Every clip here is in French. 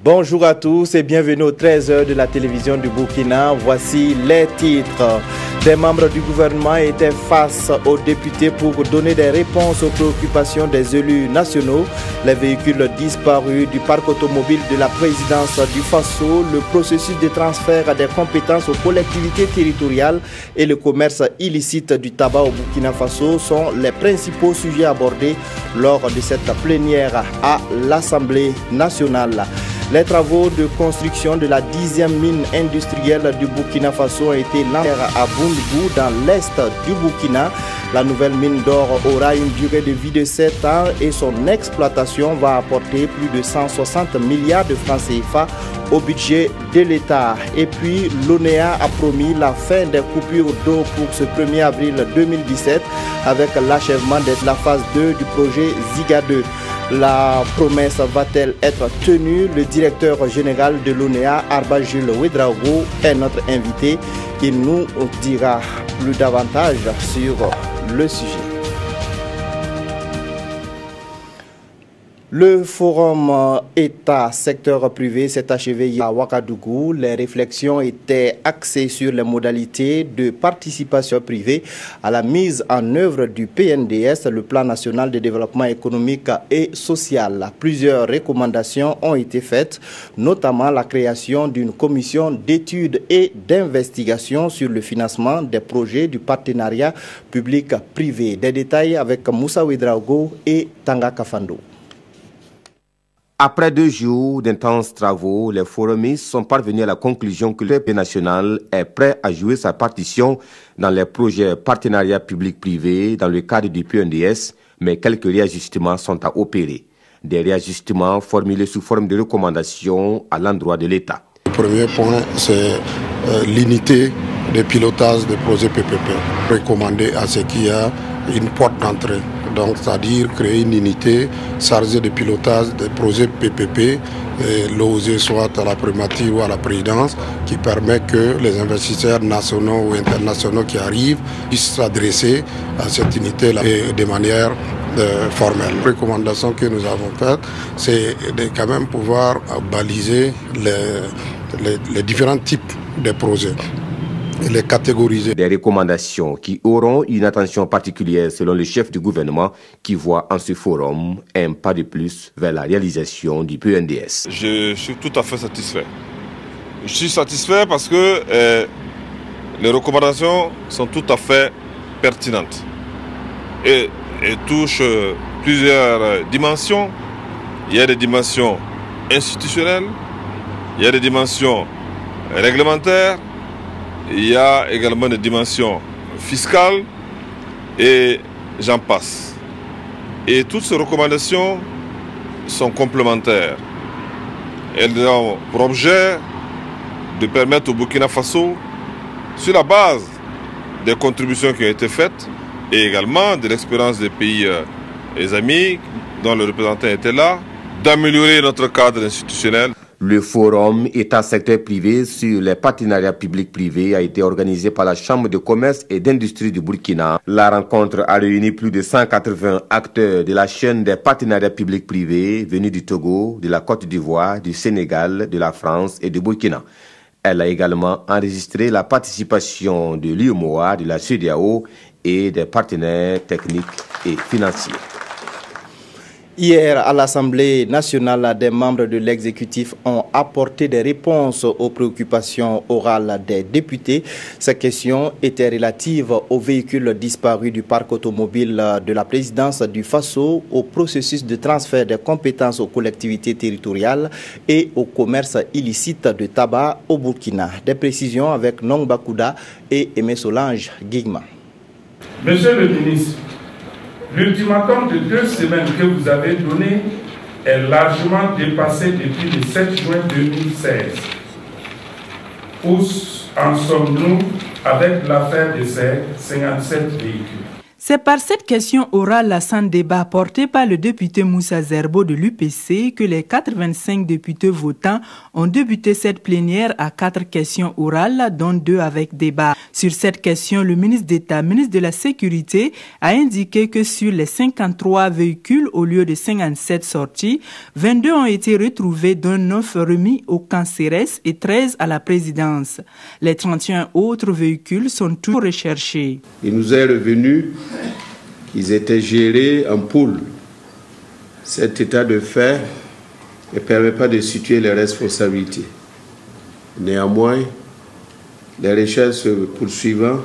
Bonjour à tous et bienvenue aux 13h de la télévision du Burkina. Voici les titres. Des membres du gouvernement étaient face aux députés pour donner des réponses aux préoccupations des élus nationaux. Les véhicules disparus du parc automobile de la présidence du Faso, le processus de transfert des compétences aux collectivités territoriales et le commerce illicite du tabac au Burkina Faso sont les principaux sujets abordés lors de cette plénière à l'Assemblée nationale. Les travaux de construction de la 10e mine industrielle du Burkina Faso ont été lancés à Boundou dans l'est du Burkina. La nouvelle mine d'or aura une durée de vie de 7 ans et son exploitation va apporter plus de 160 milliards de francs CFA au budget de l'État. Et puis, l'ONEA a promis la fin des coupures d'eau pour ce 1er avril 2017 avec l'achèvement de la phase 2 du projet Ziga 2. La promesse va-t-elle être tenue? Le directeur général de l'ONEA, Arba Jules Ouedraogo, est notre invité. Il nous dira plus davantage sur le sujet. Le forum État-secteur privé s'est achevé hier à Ouagadougou. Les réflexions étaient axées sur les modalités de participation privée à la mise en œuvre du PNDS, le Plan national de développement économique et social. Plusieurs recommandations ont été faites, notamment la création d'une commission d'études et d'investigation sur le financement des projets du partenariat public-privé. Des détails avec Moussa Ouedraogo et Tanga Kafando. Après 2 jours d'intenses travaux, les forumistes sont parvenus à la conclusion que le pays national est prêt à jouer sa partition dans les projets partenariat public-privé dans le cadre du PNDS, mais quelques réajustements sont à opérer. Des réajustements formulés sous forme de recommandations à l'endroit de l'État. Le premier point, c'est l'unité de pilotage des projets PPP. Recommander à ce qu'il y a une porte d'entrée. Donc, c'est-à-dire créer une unité chargée de pilotage des projets PPP, l'OSE soit à la primature ou à la présidence, qui permet que les investisseurs nationaux ou internationaux qui arrivent puissent s'adresser à cette unité-là de manière formelle. La recommandation que nous avons faite, c'est de quand même pouvoir baliser les différents types de projets. Et les catégoriser. Des recommandations qui auront une attention particulière selon le chef du gouvernement qui voit en ce forum un pas de plus vers la réalisation du PNDS. Je suis tout à fait satisfait. Je suis satisfait parce que les recommandations sont tout à fait pertinentes et touchent plusieurs dimensions. Il y a des dimensions institutionnelles, il y a des dimensions réglementaires, il y a également des dimensions fiscales et j'en passe. Et toutes ces recommandations sont complémentaires. Elles ont pour objet de permettre au Burkina Faso, sur la base des contributions qui ont été faites et également de l'expérience des pays amis dont le représentant était là, d'améliorer notre cadre institutionnel. Le forum État-secteur privé sur les partenariats publics-privés a été organisé par la Chambre de commerce et d'industrie du Burkina. La rencontre a réuni plus de 180 acteurs de la chaîne des partenariats publics-privés venus du Togo, de la Côte d'Ivoire, du Sénégal, de la France et du Burkina. Elle a également enregistré la participation de l'UEMOA, de la CEDEAO et des partenaires techniques et financiers. Hier, à l'Assemblée nationale, des membres de l'exécutif ont apporté des réponses aux préoccupations orales des députés. Ces questions étaient relatives aux véhicules disparus du parc automobile de la présidence du Faso, au processus de transfert des compétences aux collectivités territoriales et au commerce illicite de tabac au Burkina. Des précisions avec Nong Bakouda et Aimé Solange Guigma. Monsieur le ministre, l'ultimatum de 2 semaines que vous avez donné est largement dépassé depuis le 7 juin 2016. Où en sommes-nous avec l'affaire de ces 57 véhicules? C'est par cette question orale sans débat portée par le député Moussa Zerbo de l'UPC que les 85 députés votants ont débuté cette plénière à 4 questions orales, dont 2 avec débat. Sur cette question, le ministre d'État, ministre de la Sécurité, a indiqué que sur les 53 véhicules, au lieu de 57 sortis, 22 ont été retrouvés, dont 9 remis au camp CRS et 13 à la présidence. Les 31 autres véhicules sont toujours recherchés. Il nous est revenu qu'ils étaient gérés en poule. Cet état de fait ne permet pas de situer les responsabilités. Néanmoins, les recherches se poursuivant,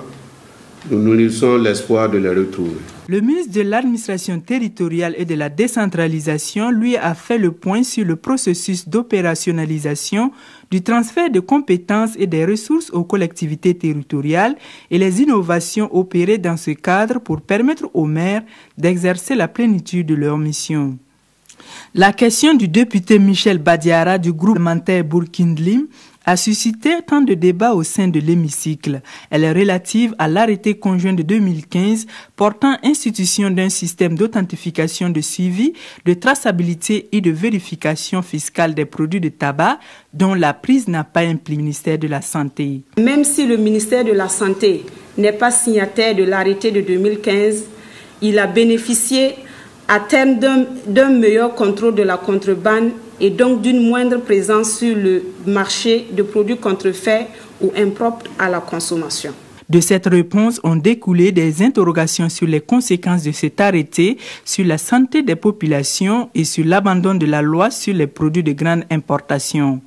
nous nourrissons l'espoir de les retrouver. Le ministre de l'Administration territoriale et de la décentralisation lui a fait le point sur le processus d'opérationnalisation du transfert de compétences et des ressources aux collectivités territoriales et les innovations opérées dans ce cadre pour permettre aux maires d'exercer la plénitude de leur mission. La question du député Michel Badiara du groupe parlementaire Bourkindlim a suscité tant de débats au sein de l'hémicycle. Elle est relative à l'arrêté conjoint de 2015 portant institution d'un système d'authentification de suivi, de traçabilité et de vérification fiscale des produits de tabac dont la prise n'a pas impliqué le ministère de la Santé. Même si le ministère de la Santé n'est pas signataire de l'arrêté de 2015, il a bénéficié à terme d'un meilleur contrôle de la contrebande et donc d'une moindre présence sur le marché de produits contrefaits ou impropres à la consommation. De cette réponse ont découlé des interrogations sur les conséquences de cet arrêté sur la santé des populations et sur l'abandon de la loi sur les produits de grande importation.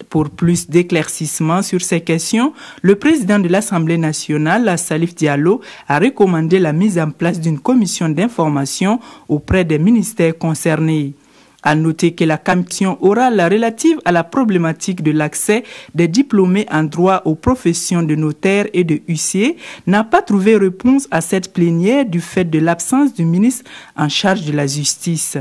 Pour plus d'éclaircissements sur ces questions, le président de l'Assemblée nationale, Salif Diallo, a recommandé la mise en place d'une commission d'information auprès des ministères concernés. À noter que la commission orale relative à la problématique de l'accès des diplômés en droit aux professions de notaire et de huissier n'a pas trouvé réponse à cette plénière du fait de l'absence du ministre en charge de la justice.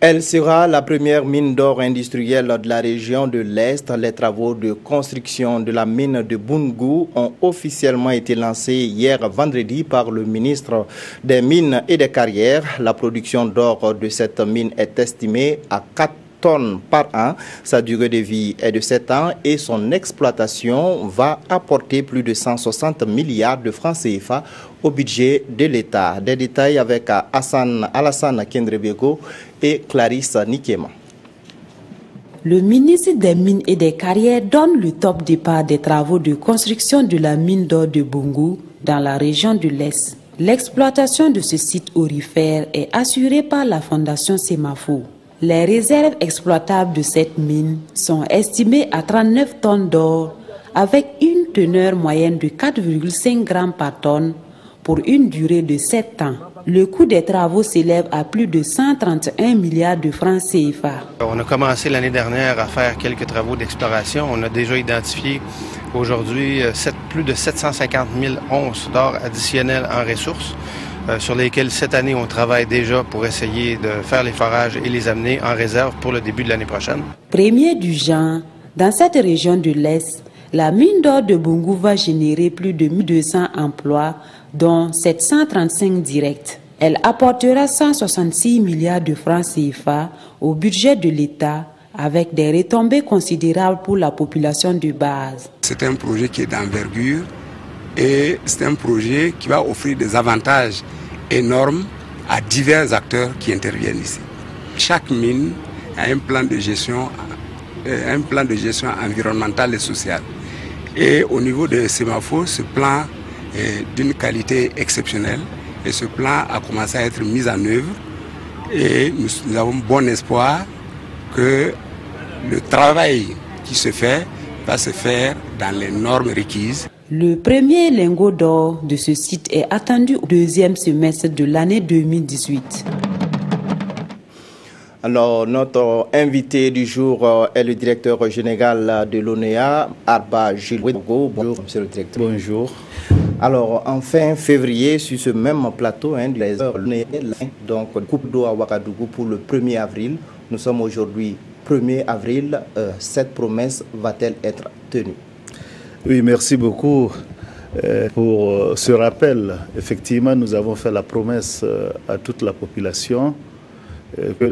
Elle sera la première mine d'or industrielle de la région de l'Est. Les travaux de construction de la mine de Boungou ont officiellement été lancés hier vendredi par le ministre des Mines et des Carrières. La production d'or de cette mine est estimée à 4 tonnes par an. Sa durée de vie est de 7 ans et son exploitation va apporter plus de 160 milliards de francs CFA au budget de l'État. Des détails avec Alassane Kendrebego et Clarisse Nikema. Le ministre des Mines et des Carrières donne le top départ des travaux de construction de la mine d'or de Boungou dans la région de l'Est. L'exploitation de ce site aurifère est assurée par la Fondation Semafo. Les réserves exploitables de cette mine sont estimées à 39 tonnes d'or avec une teneur moyenne de 4,5 grammes par tonne pour une durée de 7 ans. Le coût des travaux s'élève à plus de 131 milliards de francs CFA. On a commencé l'année dernière à faire quelques travaux d'exploration. On a déjà identifié aujourd'hui plus de 750 000 onces d'or additionnelles en ressources, sur lesquelles cette année on travaille déjà pour essayer de faire les forages et les amener en réserve pour le début de l'année prochaine. Premier du genre, dans cette région de l'Est, la mine d'or de Boungou va générer plus de 1200 emplois, dont 735 directs. Elle apportera 166 milliards de francs CFA au budget de l'État, avec des retombées considérables pour la population de base. C'est un projet qui est d'envergure et c'est un projet qui va offrir des avantages énormes à divers acteurs qui interviennent ici. Chaque mine a un plan de gestion environnementale et sociale. Et au niveau de Semafo, ce plan est d'une qualité exceptionnelle et ce plan a commencé à être mis en œuvre et nous avons bon espoir que le travail qui se fait va se faire dans les normes requises. Le premier lingot d'or de ce site est attendu au deuxième semestre de l'année 2018. Alors, notre invité du jour est le directeur général de l'ONEA, Arba Gilles. Bonjour, monsieur le directeur. Bonjour. Alors, en fin février, sur ce même plateau, donc coupe d'eau à Ouagadougou pour le 1er avril. Nous sommes aujourd'hui 1er avril. Cette promesse va-t-elle être tenue? Oui, merci beaucoup pour ce rappel. Effectivement, nous avons fait la promesse à toute la population que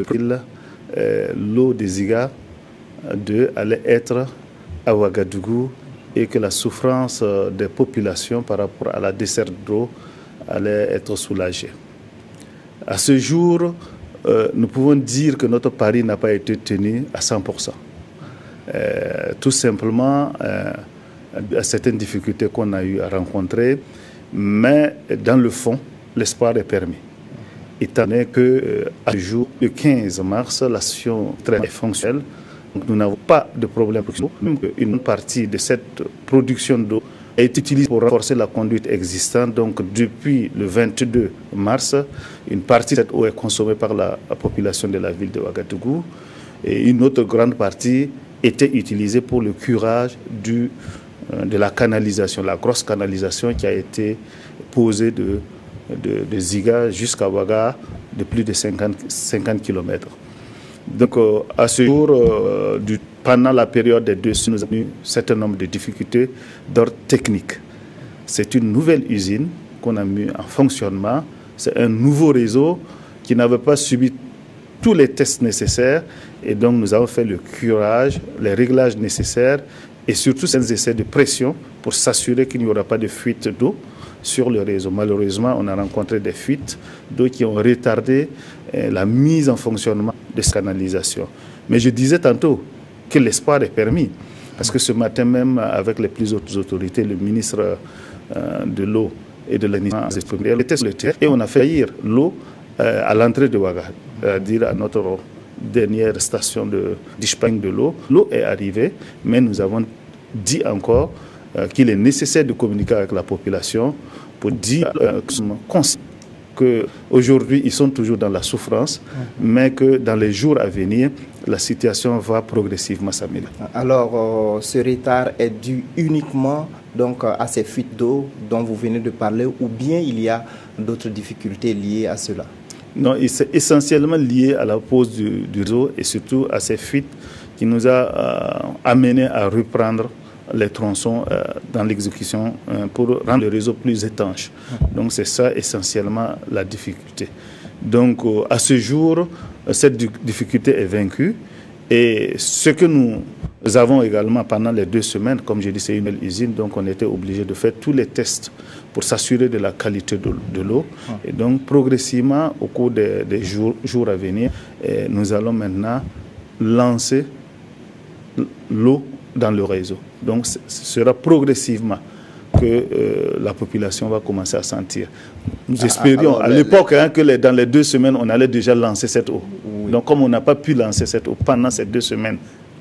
l'eau des Ziga allait être à Ouagadougou et que la souffrance des populations par rapport à la desserte d'eau allait être soulagée. À ce jour, nous pouvons dire que notre pari n'a pas été tenu à 100%. Tout simplement, à certaines difficultés qu'on a eu à rencontrer, mais dans le fond, l'espoir est permis. Étant donné qu'à ce jour, le 15 mars, la station est fonctionnelle, donc nous n'avons pas de problème. Même une partie de cette production d'eau est utilisée pour renforcer la conduite existante. Donc depuis le 22 mars, une partie de cette eau est consommée par la population de la ville de Ouagadougou et une autre grande partie était utilisée pour le curage de la canalisation, la grosse canalisation qui a été posée de Ziga jusqu'à Ouaga de plus de 50 km. Donc à ce jour, pendant la période des 2 semaines, nous avons eu un certain nombre de difficultés d'ordre technique. C'est une nouvelle usine qu'on a mis en fonctionnement. C'est un nouveau réseau qui n'avait pas subi tous les tests nécessaires et donc nous avons fait le curage, les réglages nécessaires et surtout ces essais de pression pour s'assurer qu'il n'y aura pas de fuite d'eau sur le réseau. Malheureusement, on a rencontré des fuites d'eau qui ont retardé la mise en fonctionnement de cette canalisation. Mais je disais tantôt que l'espoir est permis, parce que ce matin même, avec les plus hautes autorités, le ministre de l'eau et de l'administration était sur le terrain et on a fait faillir l'eau à l'entrée de Ouaga, c'est-à-dire à notre dernière station de dispatch de l'eau. L'eau est arrivée, mais nous avons dit encore qu'il est nécessaire de communiquer avec la population pour dire qu'aujourd'hui, ils sont toujours dans la souffrance, mais que dans les jours à venir, la situation va progressivement s'améliorer. Alors, ce retard est dû uniquement donc, à ces fuites d'eau dont vous venez de parler, ou bien il y a d'autres difficultés liées à cela? Non, c'est essentiellement lié à la pose du réseau et surtout à ces fuites qui nous a amené à reprendre les tronçons dans l'exécution pour rendre le réseau plus étanche. Donc c'est ça essentiellement la difficulté. Donc à ce jour, cette difficulté est vaincue et ce que nous avons également pendant les 2 semaines, comme je dis, c'est une nouvelle usine, donc on était obligé de faire tous les tests pour s'assurer de la qualité de l'eau. Et donc progressivement, au cours des jours à venir, nous allons maintenant lancer l'eau dans le réseau. Donc ce sera progressivement que la population va commencer à sentir. Nous espérions à l'époque que dans les 2 semaines, on allait déjà lancer cette eau. Oui. Donc comme on n'a pas pu lancer cette eau pendant ces 2 semaines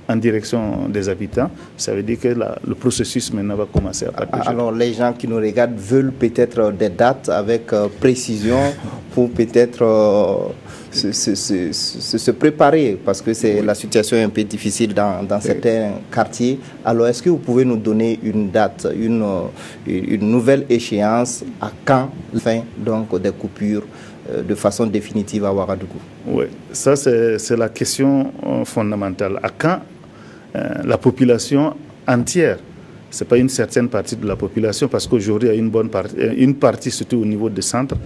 en direction des habitants, ça veut dire que le processus maintenant va commencer à partir. Alors les gens qui nous regardent veulent peut-être des dates avec précision pour peut-être se préparer, parce que la situation est un peu difficile dans certains quartiers. Alors est-ce que vous pouvez nous donner une date, une nouvelle échéance à quand la fin donc, des coupures de façon définitive à Ouagadougou? Oui, ça c'est la question fondamentale. À quand la population entière, ce n'est pas une certaine partie de la population, parce qu'aujourd'hui il y a une partie surtout au niveau des centres,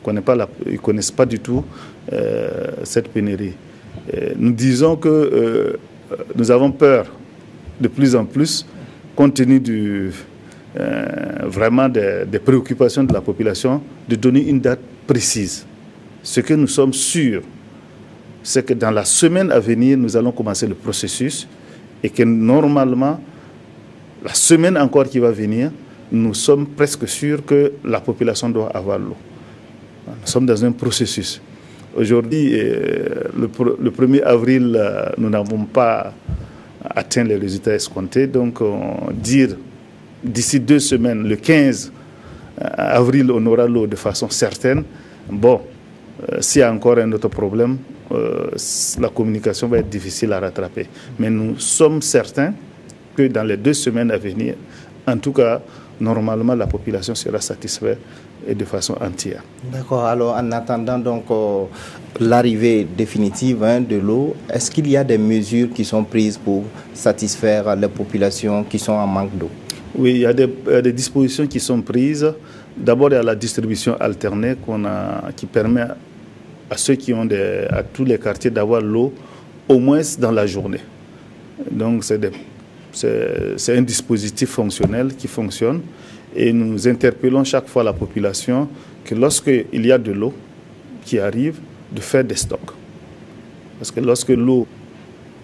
ils ne connaissent pas du tout cette pénurie. Nous disons que nous avons peur de plus en plus, compte tenu vraiment des préoccupations de la population, de donner une date précise. Ce que nous sommes sûrs, c'est que dans la semaine à venir, nous allons commencer le processus et que normalement, la semaine encore qui va venir, nous sommes presque sûrs que la population doit avoir l'eau. Nous sommes dans un processus. Aujourd'hui, le 1er avril, nous n'avons pas atteint les résultats escomptés. Donc, dire d'ici 2 semaines, le 15 avril, on aura l'eau de façon certaine. Bon, s'il y a encore un autre problème, la communication va être difficile à rattraper. Mais nous sommes certains que dans les 2 semaines à venir, en tout cas, normalement, la population sera satisfaite et de façon entière. D'accord. Alors, en attendant donc l'arrivée définitive de l'eau, est-ce qu'il y a des mesures qui sont prises pour satisfaire les populations qui sont en manque d'eau? Oui, il y a des dispositions qui sont prises. D'abord, il y a la distribution alternée qui permet à ceux qui ont à tous les quartiers d'avoir l'eau au moins dans la journée. Donc, c'est des C'est un dispositif fonctionnel qui fonctionne et nous interpellons chaque fois la population que lorsqu'il y a de l'eau qui arrive, de faire des stocks. Parce que lorsque l'eau,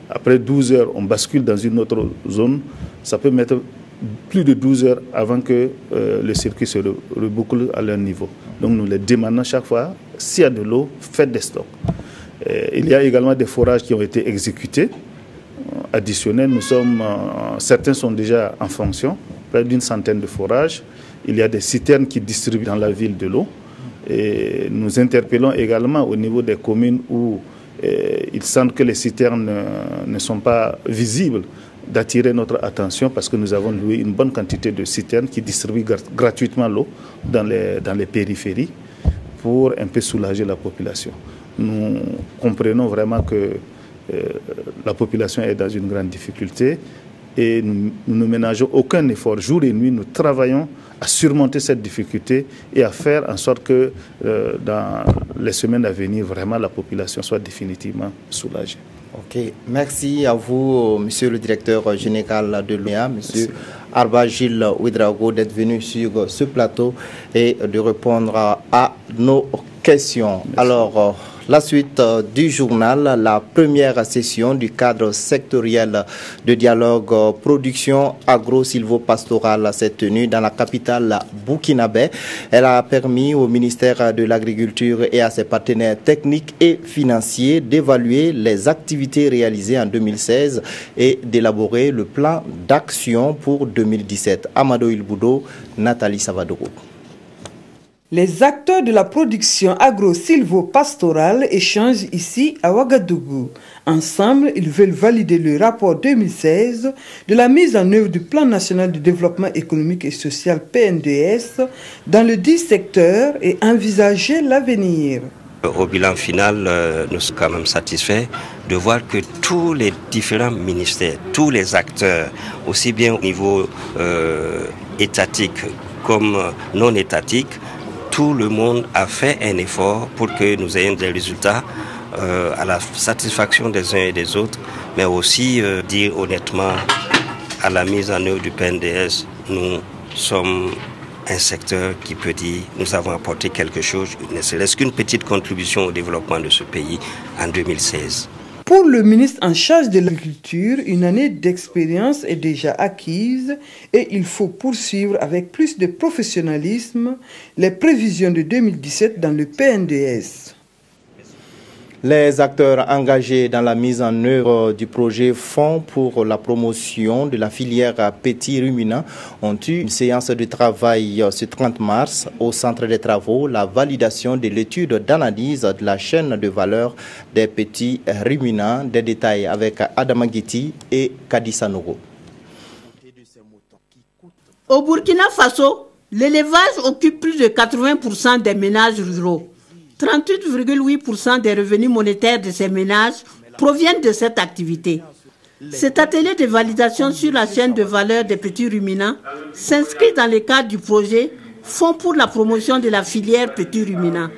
après 12 heures, on bascule dans une autre zone, ça peut mettre plus de 12 heures avant que le circuit se reboucle à leur niveau. Donc nous les demandons chaque fois, s'il y a de l'eau, faites des stocks. Il y a également des forages qui ont été exécutés, additionnels. Certains sont déjà en fonction, près d'une centaine de forages. Il y a des citernes qui distribuent dans la ville de l'eau. Et nous interpellons également au niveau des communes où il semble que les citernes ne sont pas visibles, d'attirer notre attention parce que nous avons loué une bonne quantité de citernes qui distribuent gratuitement l'eau dans les périphéries pour un peu soulager la population. Nous comprenons vraiment que la population est dans une grande difficulté et nous ne ménageons aucun effort. Jour et nuit, nous travaillons à surmonter cette difficulté et à faire en sorte que dans les semaines à venir, vraiment la population soit définitivement soulagée. Ok, merci à vous, monsieur le directeur général de l'UNEA, monsieur Arba Gilles Ouedraogo, d'être venu sur ce plateau et de répondre à nos questions. Merci. Alors, la suite du journal, la première session du cadre sectoriel de dialogue production agro-silvopastorale s'est tenue dans la capitale burkinabé. Elle a permis au ministère de l'Agriculture et à ses partenaires techniques et financiers d'évaluer les activités réalisées en 2016 et d'élaborer le plan d'action pour 2017. Amado Ilboudo, Nathalie Savadoro. Les acteurs de la production agro-silvopastorale échangent ici à Ouagadougou. Ensemble, ils veulent valider le rapport 2016 de la mise en œuvre du Plan national de développement économique et social PNDS dans le 10 secteurs et envisager l'avenir. Au bilan final, nous sommes quand même satisfaits de voir que tous les différents ministères, tous les acteurs, aussi bien au niveau étatique comme non étatique, tout le monde a fait un effort pour que nous ayons des résultats à la satisfaction des uns et des autres, mais aussi dire honnêtement à la mise en œuvre du PNDS, nous sommes un secteur qui peut dire nous avons apporté quelque chose, ne serait-ce qu'une petite contribution au développement de ce pays en 2016. Pour le ministre en charge de l'agriculture, une année d'expérience est déjà acquise et il faut poursuivre avec plus de professionnalisme les prévisions de 2017 dans le PNDS. Les acteurs engagés dans la mise en œuvre du projet Fonds pour la promotion de la filière petits ruminants ont eu une séance de travail ce 30 mars au centre des travaux, la validation de l'étude d'analyse de la chaîne de valeur des petits ruminants. Des détails avec Adama Guiti et Kadissa Nogo. Au Burkina Faso, l'élevage occupe plus de 80% des ménages ruraux. 38,8% des revenus monétaires de ces ménages proviennent de cette activité. Cet atelier de validation sur la chaîne de valeur des petits ruminants s'inscrit dans le cadre du projet Fonds pour la promotion de la filière petits ruminants.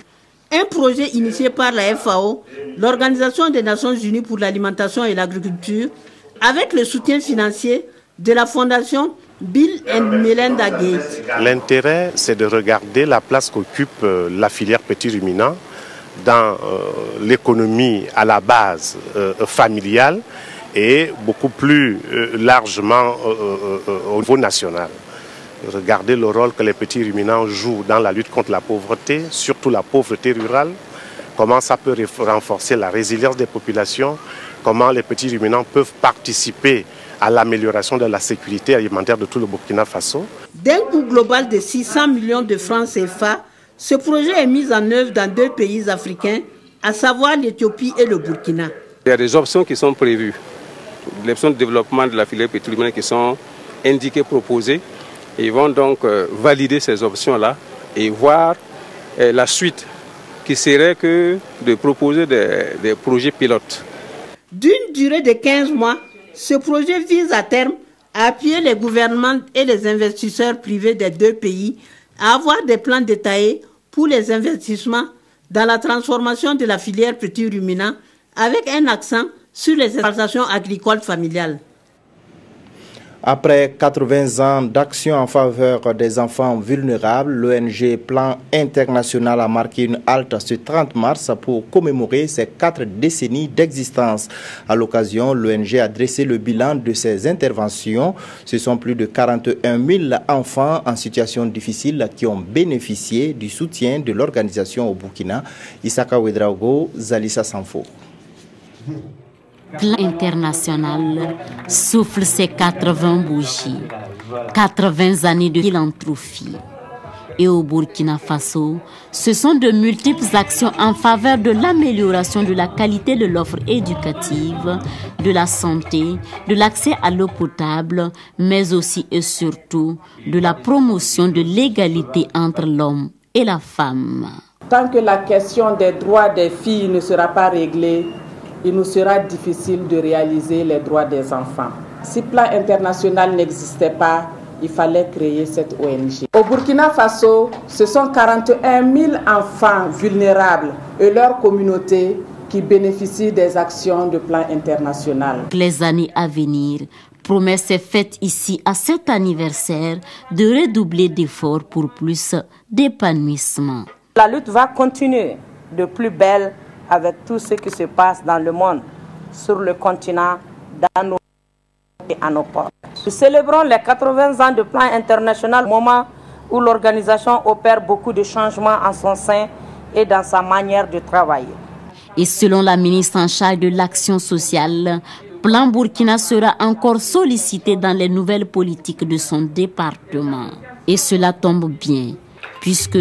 Un projet initié par la FAO, l'Organisation des Nations Unies pour l'alimentation et l'agriculture, avec le soutien financier de la Fondation Bill and Melinda Gates. L'intérêt, c'est de regarder la place qu'occupe la filière petits ruminants dans l'économie à la base familiale et beaucoup plus largement au niveau national. Regarder le rôle que les petits ruminants jouent dans la lutte contre la pauvreté, surtout la pauvreté rurale, comment ça peut renforcer la résilience des populations, comment les petits ruminants peuvent participer à l'amélioration de la sécurité alimentaire de tout le Burkina Faso. D'un coût global de 600 millions de francs CFA, ce projet est mis en œuvre dans 2 pays africains, à savoir l'Éthiopie et le Burkina. Il y a des options qui sont prévues. Les options de développement de la filière petits ruminants qui sont indiquées, proposées. Ils vont donc valider ces options-là et voir la suite qui serait que de proposer des projets pilotes. D'une durée de 15 mois, ce projet vise à terme à appuyer les gouvernements et les investisseurs privés des 2 pays à avoir des plans détaillés pour les investissements dans la transformation de la filière petits ruminants avec un accent sur les exploitations agricoles familiales. Après 80 ans d'action en faveur des enfants vulnérables, l'ONG Plan International a marqué une halte ce 30 mars pour commémorer ses 4 décennies d'existence. À l'occasion, l'ONG a dressé le bilan de ses interventions. Ce sont plus de 41 000 enfants en situation difficile qui ont bénéficié du soutien de l'organisation au Burkina. Isaka Ouedraogo, Zalissa Sanfo. Plan International souffle ses 80 bougies, 80 années de philanthropie. Et au Burkina Faso, ce sont de multiples actions en faveur de l'amélioration de la qualité de l'offre éducative, de la santé, de l'accès à l'eau potable, mais aussi et surtout de la promotion de l'égalité entre l'homme et la femme. Tant que la question des droits des filles ne sera pas réglée, il nous sera difficile de réaliser les droits des enfants. Si Plan International n'existait pas, il fallait créer cette ONG. Au Burkina Faso, ce sont 41 000 enfants vulnérables et leurs communautés qui bénéficient des actions de Plan International. Les années à venir, promesse est faite ici à cet anniversaire de redoubler d'efforts pour plus d'épanouissement. La lutte va continuer de plus belle avec tout ce qui se passe dans le monde, sur le continent, dans nos et à nos portes. Nous célébrons les 80 ans de Plan International, moment où l'organisation opère beaucoup de changements en son sein et dans sa manière de travailler. Et selon la ministre en charge de l'action sociale, Plan Burkina sera encore sollicité dans les nouvelles politiques de son département. Et cela tombe bien, puisque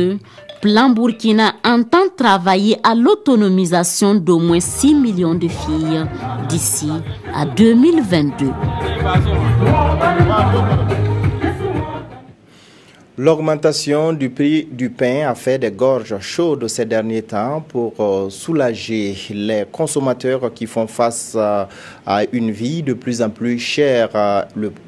Plan Burkina entend travailler à l'autonomisation d'au moins 6 millions de filles d'ici à 2022. L'augmentation du prix du pain a fait des gorges chaudes ces derniers temps pour soulager les consommateurs qui font face à une vie de plus en plus chère.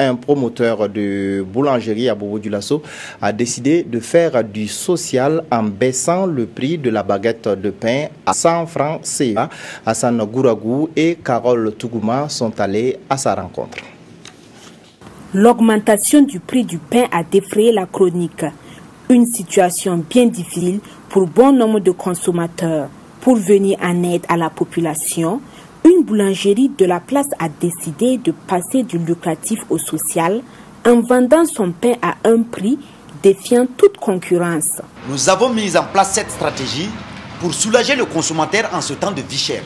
Un promoteur de boulangerie à Bobo-Dioulasso a décidé de faire du social en baissant le prix de la baguette de pain à 100 francs CFA. Hassan Gouragou et Carole Tougouma sont allés à sa rencontre. L'augmentation du prix du pain a défrayé la chronique. Une situation bien difficile pour bon nombre de consommateurs. Pour venir en aide à la population, une boulangerie de la place a décidé de passer du lucratif au social en vendant son pain à un prix défiant toute concurrence. Nous avons mis en place cette stratégie pour soulager le consommateur en ce temps de vie chère.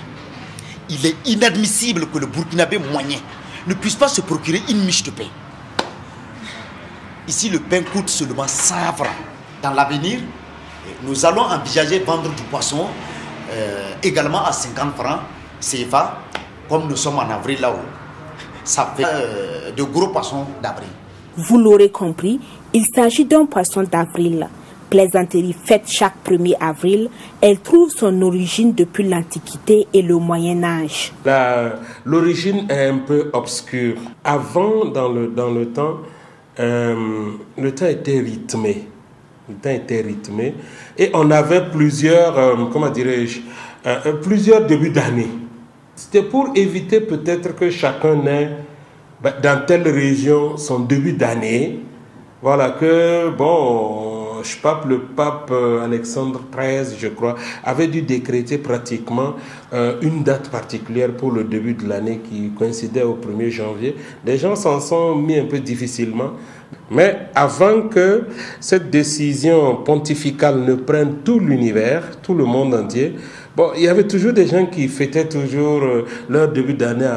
Il est inadmissible que le Burkinabé moyen ne puisse pas se procurer une miche de pain. Ici, le pain coûte seulement 100 francs. Dans l'avenir, nous allons envisager vendre du poisson également à 50 francs CFA, comme nous sommes en avril là-haut. Ça fait de gros poissons d'avril. Vous l'aurez compris, il s'agit d'un poisson d'avril. Plaisanterie faite chaque 1er avril, elle trouve son origine depuis l'Antiquité et le Moyen-Âge. L'origine est un peu obscure. Avant, dans le temps, le temps était rythmé. Et on avait plusieurs, plusieurs débuts d'année. C'était pour éviter peut-être que chacun ait dans telle région son début d'année. Voilà que, le pape Alexandre XIII, je crois, avait dû décréter pratiquement une date particulière pour le début de l'année qui coïncidait au 1er janvier. Les gens s'en sont mis un peu difficilement. Mais avant que cette décision pontificale ne prenne tout l'univers, tout le monde entier, il y avait toujours des gens qui fêtaient toujours leur début d'année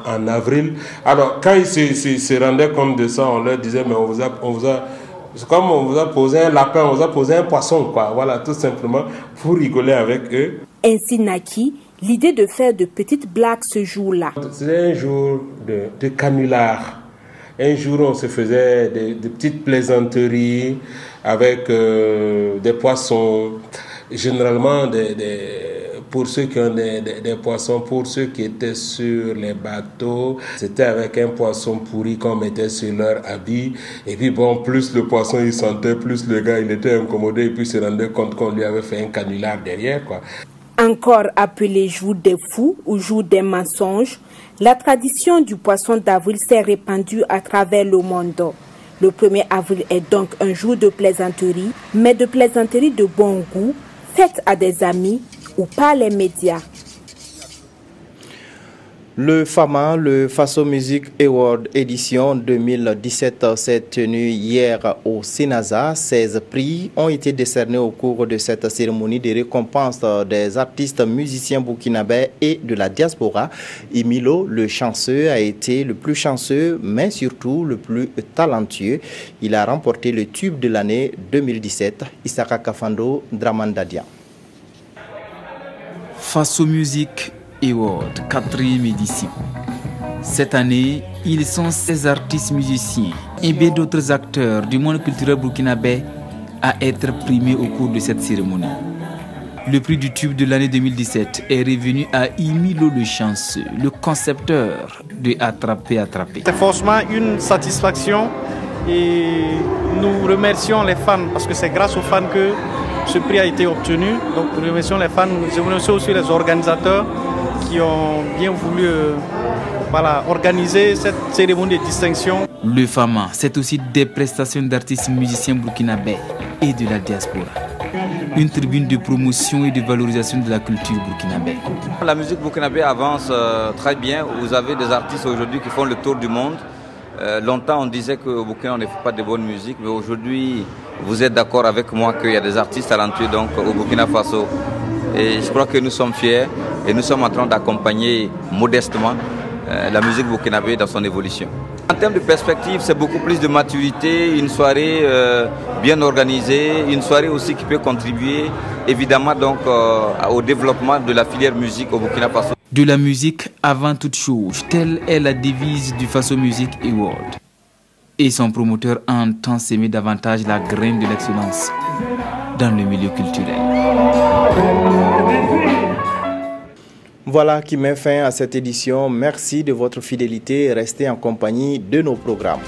en avril. Alors, quand ils se rendaient compte de ça, on leur disait, mais on vous a posé un lapin, on vous a posé un poisson, quoi. Voilà, tout simplement, pour rigoler avec eux. Ainsi naquit l'idée de faire de petites blagues ce jour-là. C'était un jour de canular. Un jour, on se faisait des petites plaisanteries avec des poissons. Généralement, pour ceux qui ont des poissons, pour ceux qui étaient sur les bateaux, c'était avec un poisson pourri qu'on mettait sur leur habit. Et puis plus le poisson il sentait, plus le gars il était incommodé et puis se rendait compte qu'on lui avait fait un canular derrière, quoi. Encore appelé jour des fous ou jour des mensonges, la tradition du poisson d'avril s'est répandue à travers le monde. Le 1er avril est donc un jour de plaisanterie, mais de plaisanterie de bon goût, faite à des amis ou par les médias. Le FAMA, le Faso Music Award édition 2017, s'est tenu hier au Sénasa. 16 prix ont été décernés au cours de cette cérémonie de récompense des artistes musiciens burkinabés et de la diaspora. Emilo, le chanceux, a été le plus chanceux, mais surtout le plus talentueux. Il a remporté le tube de l'année 2017. Isaka Kafando, Dramandadian. Faso Music Award, 4e édition. Cette année, ils sont 16 artistes musiciens et bien d'autres acteurs du monde culturel burkinabé à être primés au cours de cette cérémonie. Le prix du tube de l'année 2017 est revenu à Emilo le chanceux, le concepteur de Attraper. C'est forcément une satisfaction et nous remercions les fans parce que c'est grâce aux fans que ce prix a été obtenu. Donc nous remercions les fans, je remercie aussi les organisateurs qui ont bien voulu organiser cette cérémonie de distinction. Le FAMA, c'est aussi des prestations d'artistes musiciens burkinabés et de la diaspora. Une tribune de promotion et de valorisation de la culture burkinabé. La musique burkinabé avance très bien. Vous avez des artistes aujourd'hui qui font le tour du monde. Longtemps on disait qu'au Burkina on ne fait pas de bonne musique, mais aujourd'hui vous êtes d'accord avec moi qu'il y a des artistes talentueux donc, au Burkina Faso. Et je crois que nous sommes fiers et nous sommes en train d'accompagner modestement la musique burkinabé dans son évolution. En termes de perspective, c'est beaucoup plus de maturité, une soirée bien organisée, une soirée aussi qui peut contribuer évidemment donc, au développement de la filière musique au Burkina Faso. De la musique avant toute chose, telle est la devise du Faso Music Award. Et son promoteur entend s'aimer davantage la graine de l'excellence dans le milieu culturel. Voilà qui met fin à cette édition. Merci de votre fidélité et restez en compagnie de nos programmes.